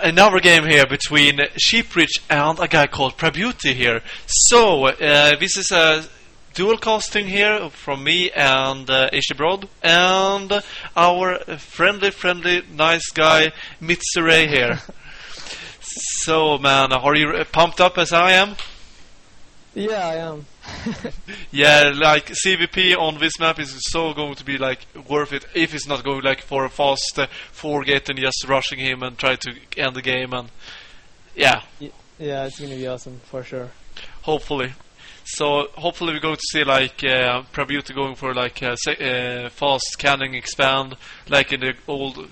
Another game here between Sheeperich and a guy called Prabuty here. So, this is a dual casting here from me and Ishi Broad and our friendly, nice guy Mitsure here. So, man, are you pumped up as I am? Yeah, I am. Yeah, like CVP on this map is so going to be like worth it if it's not going like for a fast 4-gate and just rushing him and try to end the game. And yeah, it's gonna be awesome for sure. Hopefully. So hopefully we're going to see like Prabuty going for like fast canning expand like in the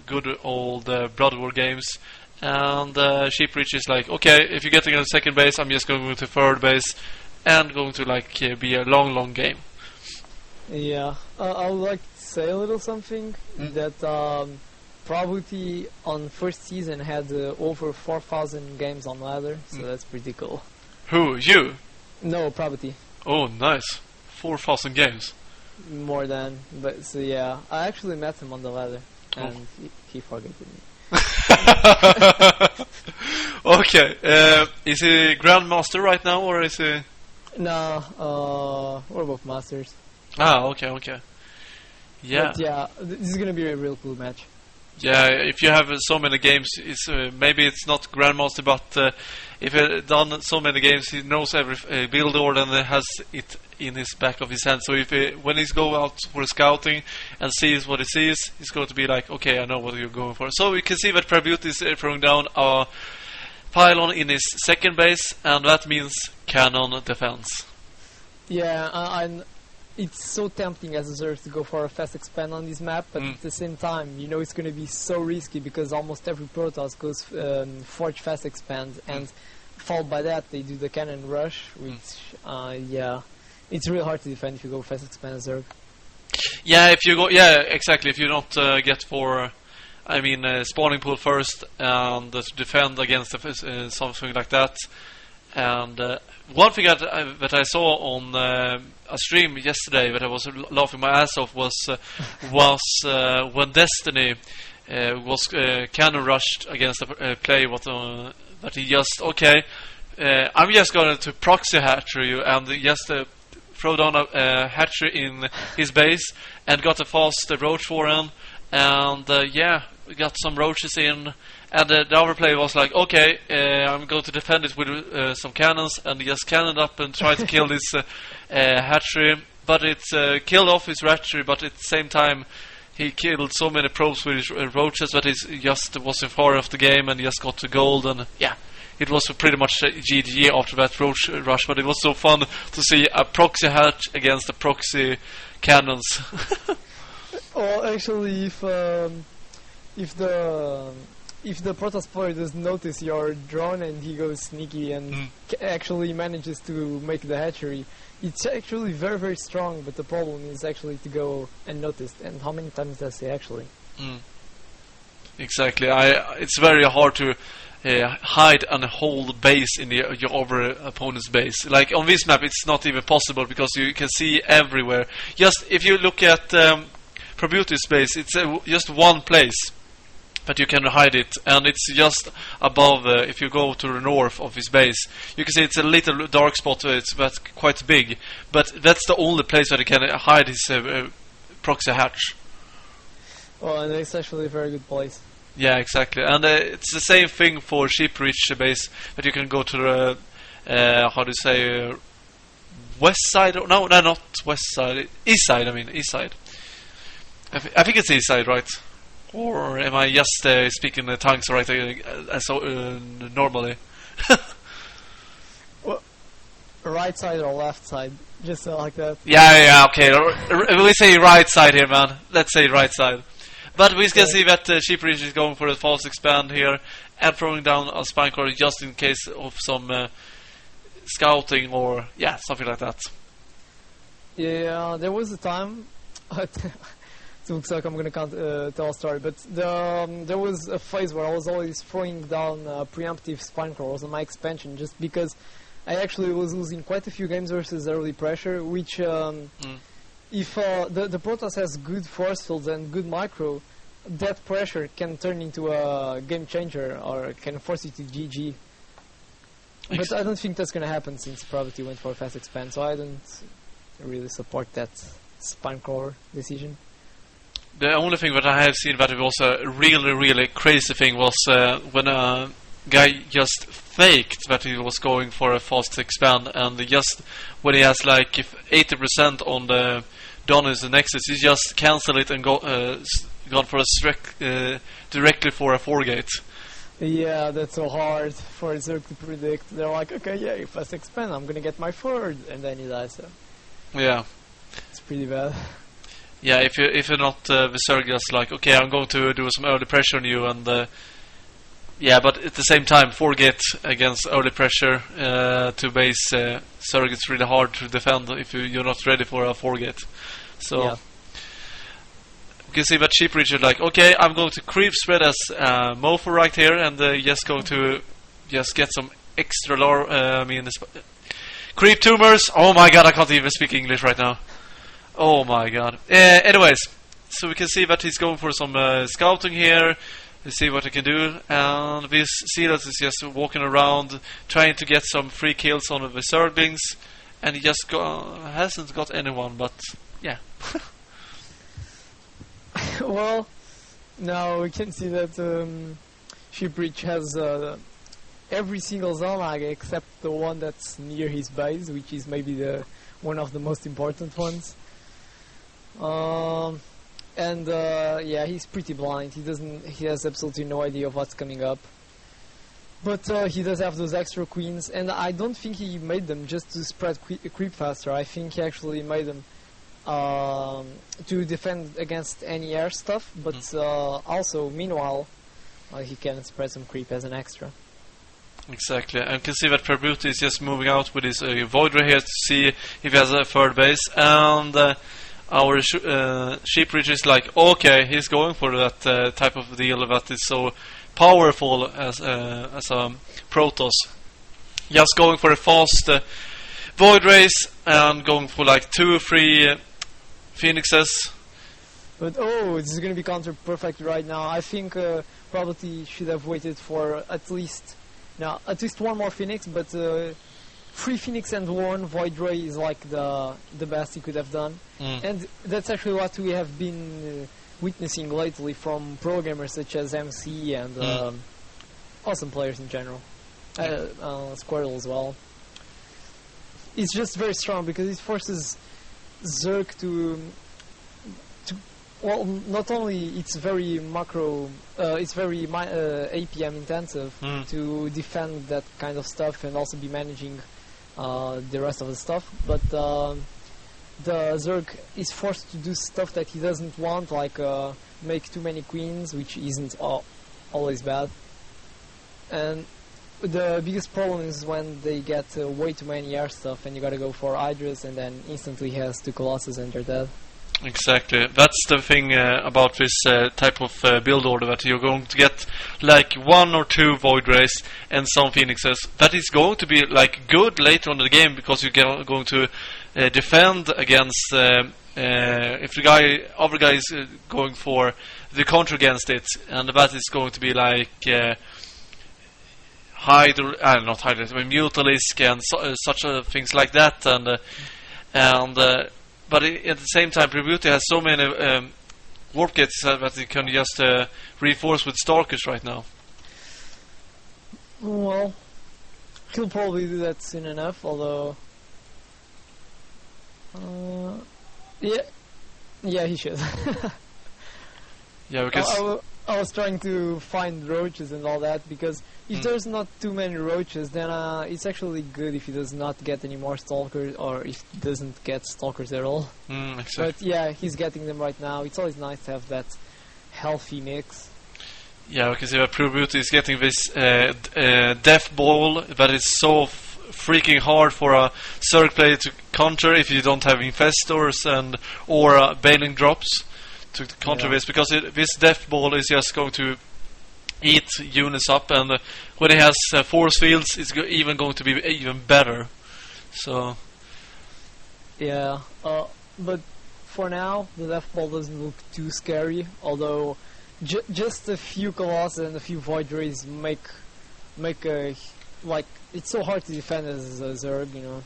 good old Blood War games. And Sheeperich is like, okay, if you're getting on second base, I'm just going to third base. And going to like be a long game. Yeah, I would like to say a little something that Prabuty on first season had over 4,000 games on ladder, so that's pretty cool. Who, you? No, Prabuty. Oh, nice. 4,000 games. More than, but so yeah, I actually met him on the ladder, and he forgave me. Okay, is he Grandmaster right now, or is he? No, we're both masters. Ah, okay. Yeah. But yeah, this is gonna be a real cool match. Yeah, if you have so many games, it's maybe it's not Grandmaster, but if he's done so many games, he knows every build order and has it in his back of his hand. So if when he's go out for scouting and sees what he sees, he's going to be like, okay, I know what you're going for. So we can see that Prabuty is throwing down a pylon in his second base, and that means cannon defense. Yeah, and it's so tempting as a Zerg to go for a fast expand on this map, but at the same time, you know it's going to be so risky because almost every Protoss goes forge fast expand, and followed by that they do the cannon rush, which it's really hard to defend if you go fast expand as Zerg. Yeah, if you go, yeah, exactly. If you don't get for, spawning pool first and defend against something like that. And one thing that I saw on a stream yesterday that I was laughing my ass off was when Destiny was cannon rushed against a play that he just, I'm just going to proxy hatchery you and just throw down a hatchery in his base and got a fast roach for him, and got some roaches in. And the other player was like, okay, I'm going to defend it with some cannons, and he just cannoned up and tried to kill this hatchery. But it killed off his hatchery, but at the same time, he killed so many probes with his roaches that he just wasn't far off the game and just got to gold. And yeah, it was pretty much GG after that roach rush, but it was so fun to see a proxy hatch against the proxy cannons. Well, actually, if the Protoss player does notice your drone and he goes sneaky and actually manages to make the hatchery, it's actually very, very strong, but the problem is actually to go unnoticed. And how many times does he actually? Exactly. It's very hard to hide and hold base in your other opponent's base. Like on this map, it's not even possible because you can see everywhere. Just if you look at Prabuty's base, it's just one place. But you can hide it, and it's just above. If you go to the north of his base, you can see it's a little dark spot. That's quite big, but that's the only place that he can hide his proxy hatch. Well, and it's actually a very good place. Yeah, exactly, and it's the same thing for Sheeperich base. That you can go to the west side? No, not west side. East side. East side. I think it's east side, right? Or am I just speaking the tongues right normally? Well, right side or left side? Just like that. Yeah, okay. We say right side here, man. Let's say right side. But we can see that Sheeperich is going for a false expand here and throwing down a spine core just in case of some scouting or something like that. Yeah, there was a time. It looks like I'm going to tell a story, but there was a phase where I was always throwing down preemptive spine crawls on my expansion just because I actually was losing quite a few games versus early pressure, which if the Protoss has good force fields and good micro, that pressure can turn into a game changer or can force you to GG. But I don't think that's going to happen since Prabuty went for a fast expand, so I don't really support that spine crawler decision. The only thing that I have seen that was a really, really crazy thing was when a guy just faked that he was going for a fast expand, and just when he has like if 80% on the Donis and Nexus, he just cancel it and gone for a directly for a 4-gate. Yeah, that's so hard for Zerg to predict. They're like, okay, yeah, if I expand, I'm gonna get my 3rd, and then he dies. So yeah, it's pretty bad. Yeah, if you're not the Zerg, just like, okay, I'm going to do some early pressure on you, and yeah, but at the same time, 4-gate against early pressure to base Zerg, it's really hard to defend if you're not ready for a 4-gate. So yeah. we can see that Sheeperich is like, okay, I'm going to creep spread as Mofo right here, and just going to just get some extra creep tumors. Oh my god, I can't even speak English right now. Oh my god. Anyways, so we can see that he's going for some scouting here. We see what he can do, and this Silas is just walking around trying to get some free kills on the Zerglings, and he just hasn't got anyone, but yeah. Well, now we can see that Sheeperich has every single zone lag except the one that's near his base, which is maybe one of the most important ones. And yeah, he's pretty blind. He has absolutely no idea of what's coming up. But he does have those extra queens, and I don't think he made them just to spread creep faster. I think he actually made them to defend against any air stuff, but also, meanwhile, he can spread some creep as an extra. Exactly, and you can see that Prabuty is just moving out with his Void Ray here to see if he has a 3rd base, and our Sheeperich is like, okay, he's going for that type of deal that is so powerful as a Protoss. Just going for a fast Void Race and going for like 2 or 3 Phoenixes. But this is going to be counter perfect right now. I think Prabuty should have waited for at least one more Phoenix, but 3 Phoenix and 1 Void Ray is like the best he could have done. And that's actually what we have been witnessing lately from pro gamers such as MC and awesome players in general. Squirtle as well. It's just very strong because it forces Zerg to well, not only it's very macro, it's very APM intensive to defend that kind of stuff and also be managing the rest of the stuff, but the Zerg is forced to do stuff that he doesn't want, like make too many queens, which isn't always bad. And the biggest problem is when they get way too many air stuff and you gotta go for Hydras, and then instantly he has 2 Colossus and they're dead. Exactly. That's the thing about this type of build order, that you're going to get like 1 or 2 Void Rays and some Phoenixes. That is going to be like good later on in the game, because you're going to defend against if the other guy is going for the counter against it, and that is going to be like Mutalisk and such things like that, but at the same time, Prabuty has so many warp gates that he can just reinforce with StarCraft right now. Well, he'll probably do that soon enough, although... yeah, he should. Yeah, because... I was trying to find roaches and all that, because if there's not too many roaches, then it's actually good if he does not get any more stalkers, or if he doesn't get stalkers at all. Exactly. But yeah, he's getting them right now. It's always nice to have that healthy mix. Yeah, we can see that Prabuty is getting this death ball that is so freaking hard for a Zerg player to counter if you don't have infestors or bailing drops to counter this, because this death ball is just going to eat units up, and when he has force fields, it's even going to be even better. So yeah, but for now the death ball doesn't look too scary, although just a few Colossus and a few Void Rays make a like it's so hard to defend as a Zerg, you know.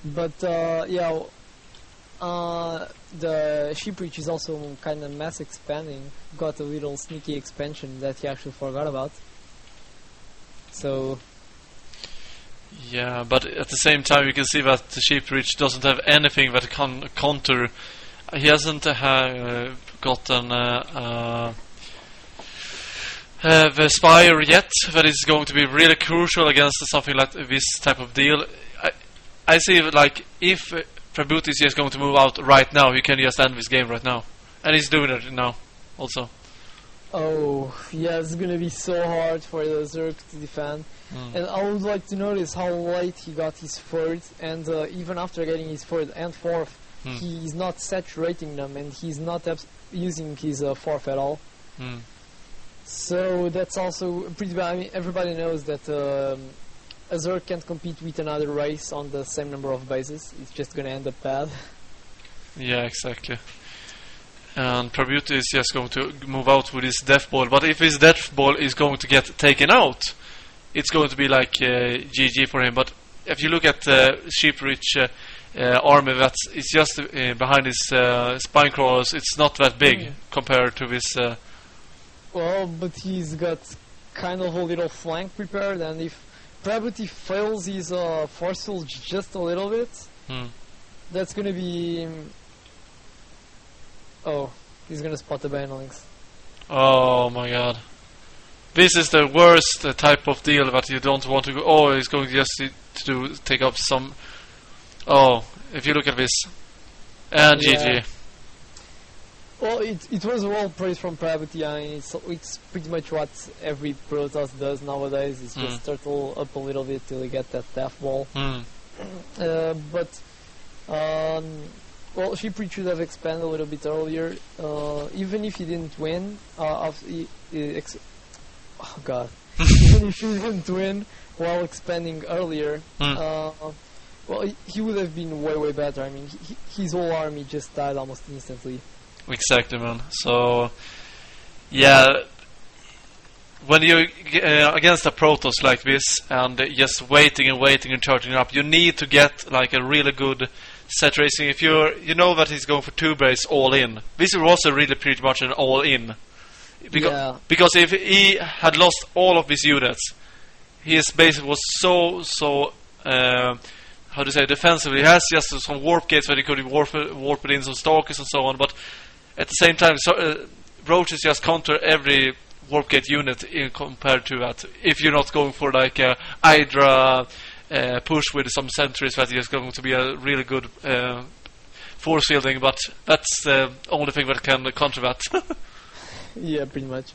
But yeah, the Sheeperich is also kind of mass expanding. Got a little sneaky expansion that he actually forgot about. So. Yeah, but at the same time, you can see that the Sheeperich doesn't have anything that can counter. He hasn't gotten the Spire yet. That is going to be really crucial against something like this type of deal. I see like if Prabuty is just going to move out right now, he can just end this game right now, and he's doing it now also. Oh yeah, it's gonna be so hard for the Zerg to defend. And I would like to notice how late he got his third, and even after getting his third and fourth, he's not saturating them, and he's not using his fourth at all. So that's also pretty bad. I mean, everybody knows that a Zerg can't compete with another race on the same number of bases. It's just gonna end up bad. Yeah, exactly. And Prabuty is just going to move out with his Death Ball, but if his Death Ball is going to get taken out, it's going to be like GG for him. But if you look at Sheeperich army, it's just behind his spine crawlers. It's not that big compared to this. Well, but he's got kind of a little flank prepared, and if Prabuty fails his forceful just a little bit, that's gonna be. Oh, he's gonna spot the Banelings. Oh my god. This is the worst type of deal that you don't want to go. Oh, he's going just to take up some. Oh, if you look at this. And GG. Well, it was well praised from Prabuty. I mean, it's pretty much what every Protoss does nowadays. It's just turtle up a little bit till you get that death ball. But, well, Sheeperich should have expanded a little bit earlier. Even if he didn't win, oh god. Even if he didn't win while expanding earlier, well, he would have been way better. I mean, his whole army just died almost instantly. Exactly, man. So, yeah, when you against a Protoss like this and just waiting and charging up, you need to get like a really good set racing. If you know that he's going for 2 base all in, this was a really pretty much an all in. Because if he had lost all of his units, his base was so how to say defensive. He has just some warp gates that he could warp it in, some stalkers and so on, but at the same time roaches just counter every warp gate unit compared to that. If you're not going for like a Hydra push with some sentries, that is going to be a really good force fielding, but that's the only thing that can counter that. Yeah, pretty much.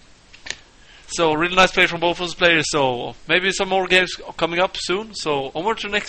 So really nice play from both of those players. So maybe some more games coming up soon. So onward to the next